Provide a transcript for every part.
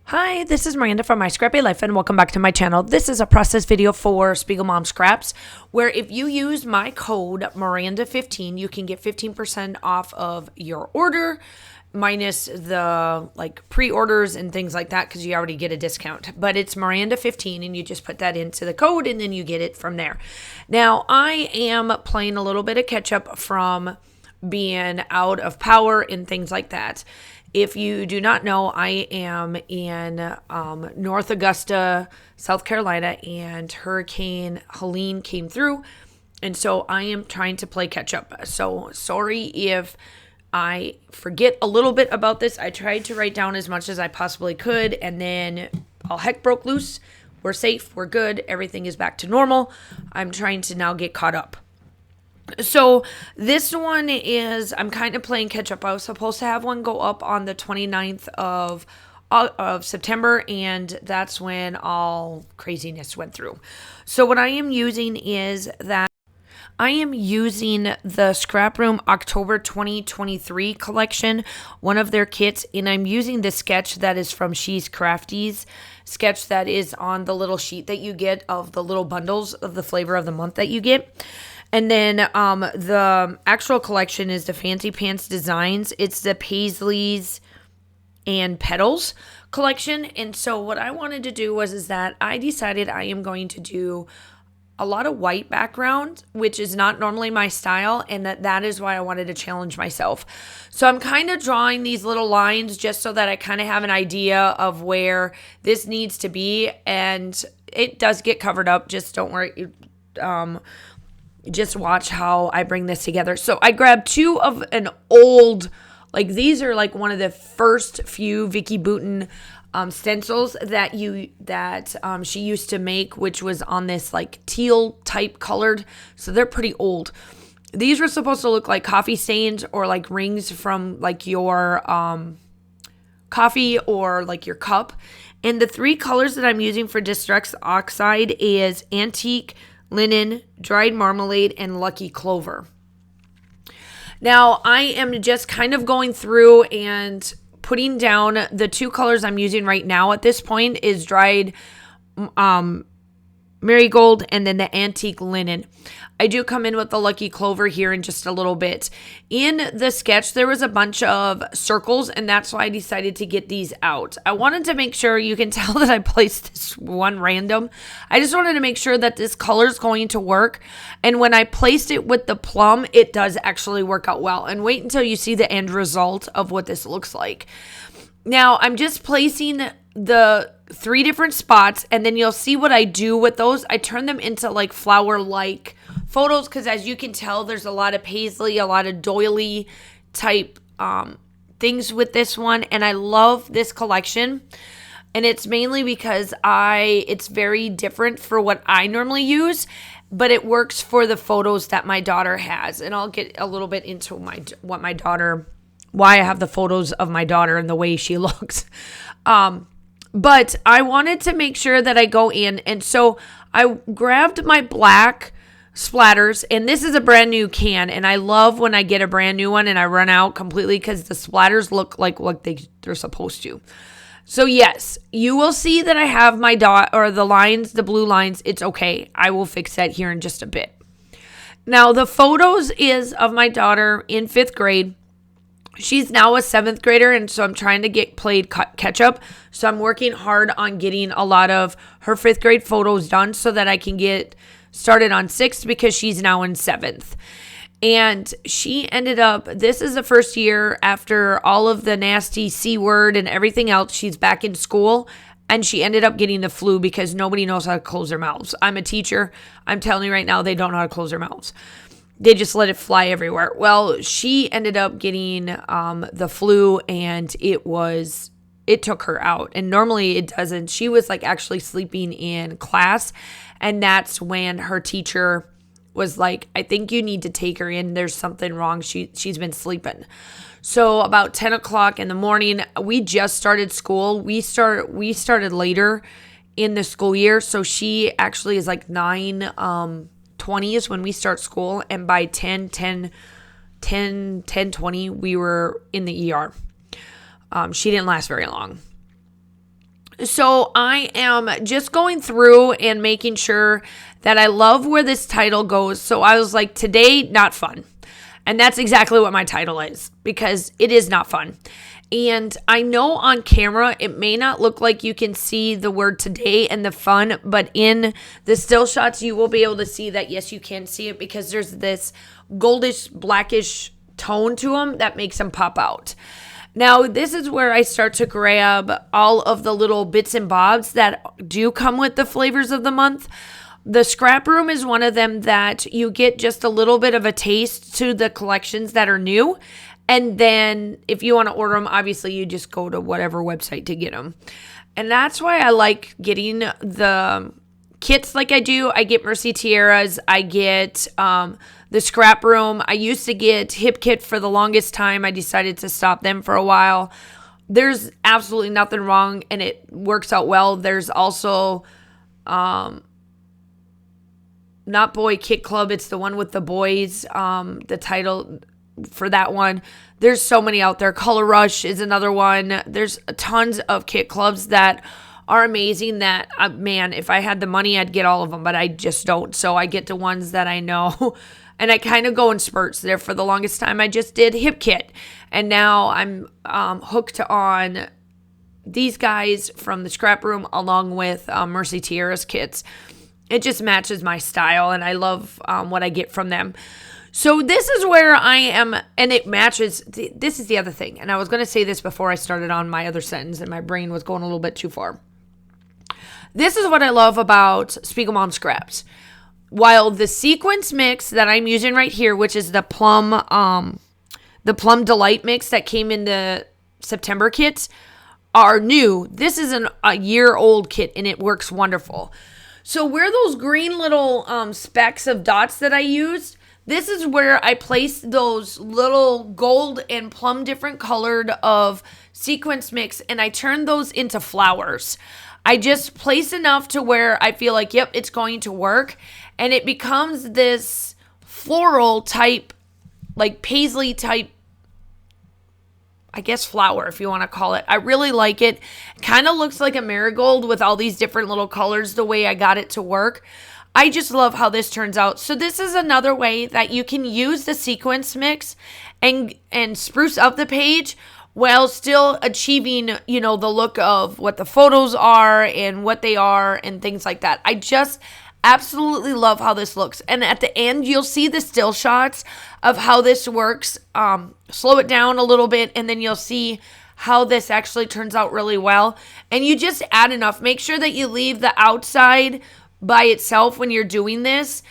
Hi, this is Miranda from My Scrappy Life and welcome back to my channel. This is a process video for Spiegel Mom Scraps where if you use my code Miranda15, you can get 15% off of your order minus the pre-orders and things like that because you already get a discount. But it's Miranda15 and you just put that into the code and then you get it from there. Now, I am playing a little bit of catch up from being out of power and things like that. If you do not know, I am in North Augusta, South Carolina, and Hurricane Helene came through. And so I am trying to play catch up. So sorry if I forget a little bit about this. I tried to write down as much as I possibly could, and then all heck broke loose. We're safe. We're good. Everything is back to normal. I'm trying to now get caught up. So this one is, I'm kind of playing catch up. I was supposed to have one go up on the 29th of September, and that's when all craziness went through. So what I am using is that I am using the Scrap Room October 2023 collection, one of their kits, and I'm using the sketch that is from She's Crafties sketch that is on the little sheet that you get of the little bundles of the flavor of the month that you get. And then the actual collection is the Fancy Pants Designs. It's the Paisleys and Petals collection. And so what I wanted to do is that I decided I am going to do a lot of white background, which is not normally my style, and that is why I wanted to challenge myself. So I'm kind of drawing these little lines just so that I kind of have an idea of where this needs to be, and it does get covered up. Just don't worry. Just watch how I bring this together. So I grabbed two of an old, these are one of the first few Vicky Boutin stencils that she used to make, which was on this teal type colored. So they're pretty old. These were supposed to look like coffee stains or rings from your coffee or your cup. And the three colors that I'm using for Distress Oxide is Antique, Linen, Dried Marmalade, and Lucky Clover. Now, I am just kind of going through and putting down the two colors I'm using right now at this point is Dried Marigold and then the Antique Linen. I do come in with the Lucky Clover here in just a little bit. In the sketch, there was a bunch of circles, and that's why I decided to get these out. I wanted to make sure, you can tell that I placed this one random. I just wanted to make sure that this color is going to work. And when I placed it with the plum, it does actually work out well. And wait until you see the end result of what this looks like. Now, I'm just placing the three different spots, and then you'll see what I do with those. I turn them into flower-like photos because, as you can tell, there's a lot of paisley, a lot of doily type things with this one, and I love this collection. And it's mainly because it's very different for what I normally use, but it works for the photos that my daughter has. And I'll get a little bit into why I have the photos of my daughter and the way she looks. But I wanted to make sure that I go in, and so I grabbed my black splatters, and this is a brand new can, and I love when I get a brand new one and I run out completely because the splatters look like what they're supposed to. So yes, you will see that I have my the lines, the blue lines. It's okay. I will fix that here in just a bit. Now, the photos is of my daughter in 5th grade. She's now a 7th grader, and so I'm trying to get played catch up. So I'm working hard on getting a lot of her 5th grade photos done so that I can get started on 6th because she's now in 7th. And she ended up, this is the first year after all of the nasty C word and everything else, she's back in school. And she ended up getting the flu because nobody knows how to close their mouths. I'm a teacher. I'm telling you right now, they don't know how to close their mouths. They just let it fly everywhere. Well, she ended up getting the flu, and it took her out. And normally it doesn't. She was actually sleeping in class, and that's when her teacher was like, I think you need to take her in. There's something wrong. She's been sleeping. So about 10 o'clock in the morning, we just started school. We started later in the school year. So she actually is 9:20 is when we start school, and by 10:20 we were in the ER. She didn't last very long. So I am just going through and making sure that I love where this title goes. So I was like, today, not fun. And that's exactly what my title is, because it is not fun. And I know on camera, it may not look like you can see the word today and the fun, but in the still shots, you will be able to see that, yes, you can see it, because there's this goldish, blackish tone to them that makes them pop out. Now, this is where I start to grab all of the little bits and bobs that do come with the flavors of the month. The Scrap Room is one of them that you get just a little bit of a taste to the collections that are new. And then if you want to order them, obviously you just go to whatever website to get them. And that's why I like getting the kits like I do. I get Mercy Tiaras. I get the Scrap Room. I used to get Hip Kit for the longest time. I decided to stop them for a while. There's absolutely nothing wrong, and it works out well. There's also not Boy Kit Club. It's the one with the boys. The title for that one. There's so many out there. Color Rush is another one. There's tons of kit clubs that are amazing that, man, if I had the money, I'd get all of them, but I just don't. So I get the ones that I know, and I kind of go in spurts. There for the longest time, I just did Hip Kit, and now I'm hooked on these guys from the Scrap Room along with Mercy Tiara's kits. It just matches my style, and I love what I get from them. So this is where I am, and it matches. This is the other thing, and I was going to say this before I started on my other sentence, and my brain was going a little bit too far. This is what I love about Spiegelman Scraps. While the sequence mix that I'm using right here, which is the Plum Delight mix that came in the September kits, are new. This is a year-old kit, and it works wonderful. So where those green little specks of dots that I used, this is where I placed those little gold and plum different colored of sequence mix, and I turned those into flowers. I just place enough to where I feel like, yep, it's going to work, and it becomes this floral type, like paisley type, I guess flower, if you want to call it. I really like it. Kind of looks like a marigold with all these different little colors, the way I got it to work. I just love how this turns out. So this is another way that you can use the sequence mix and spruce up the page while still achieving, the look of what the photos are and what they are and things like that. I just absolutely love how this looks. And at the end, you'll see the still shots of how this works. Slow it down a little bit, and then you'll see how this actually turns out really well. And you just add enough. Make sure that you leave the outside by itself when you're doing this.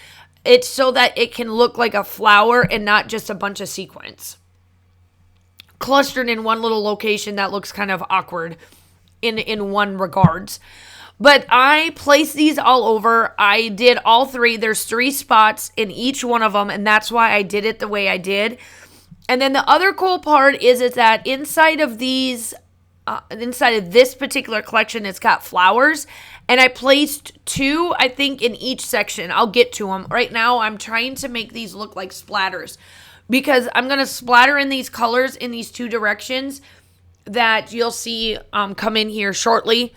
It's so that it can look like a flower and not just a bunch of sequins clustered in one little location that looks kind of awkward in one regards. But I placed these all over. I did all three. There's 3 spots in each one of them, and that's why I did it the way I did. And then the other cool part is that inside of this particular collection, it's got flowers. And I placed 2, I think, in each section. I'll get to them. Right now, I'm trying to make these look like splatters, because I'm going to splatter in these colors in these 2 directions that you'll see come in here shortly.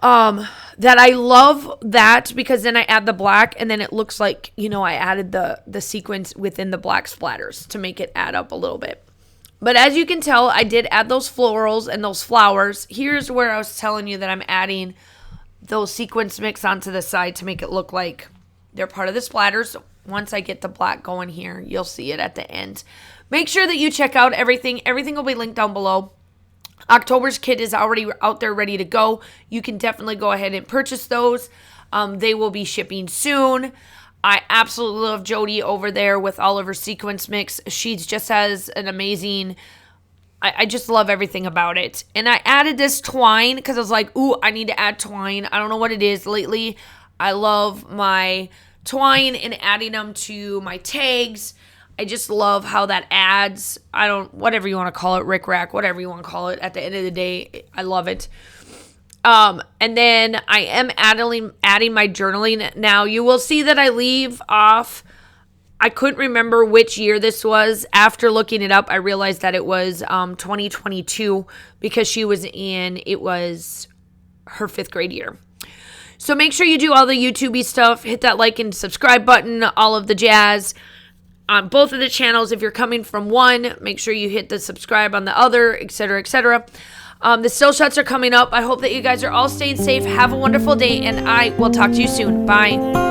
That I love that, because then I add the black, and then it looks like, I added the sequence within the black splatters to make it add up a little bit. But as you can tell, I did add those florals and those flowers. Here's where I was telling you that I'm adding those sequence mix onto the side to make it look like they're part of the splatters. Once I get the black going here, you'll see it at the end. Make sure that you check out everything. Everything will be linked down below. October's kit is already out there ready to go. You can definitely go ahead and purchase those. They will be shipping soon. I absolutely love Jody over there with all of her sequence mix. She just has an amazing, I just love everything about it. And I added this twine because I was like, ooh, I need to add twine. I don't know what it is lately. I love my twine and adding them to my tags. I just love how that adds, whatever you want to call it, rickrack, whatever you want to call it. At the end of the day, I love it. And then I am adding my journaling. Now, you will see that I I couldn't remember which year this was. After looking it up, I realized that it was 2022 because it was her 5th grade year. So make sure you do all the YouTube-y stuff. Hit that like and subscribe button, all of the jazz on both of the channels. If you're coming from one, make sure you hit the subscribe on the other, etc., etc. The still shots are coming up. I hope that you guys are all staying safe. Have a wonderful day, and I will talk to you soon. Bye.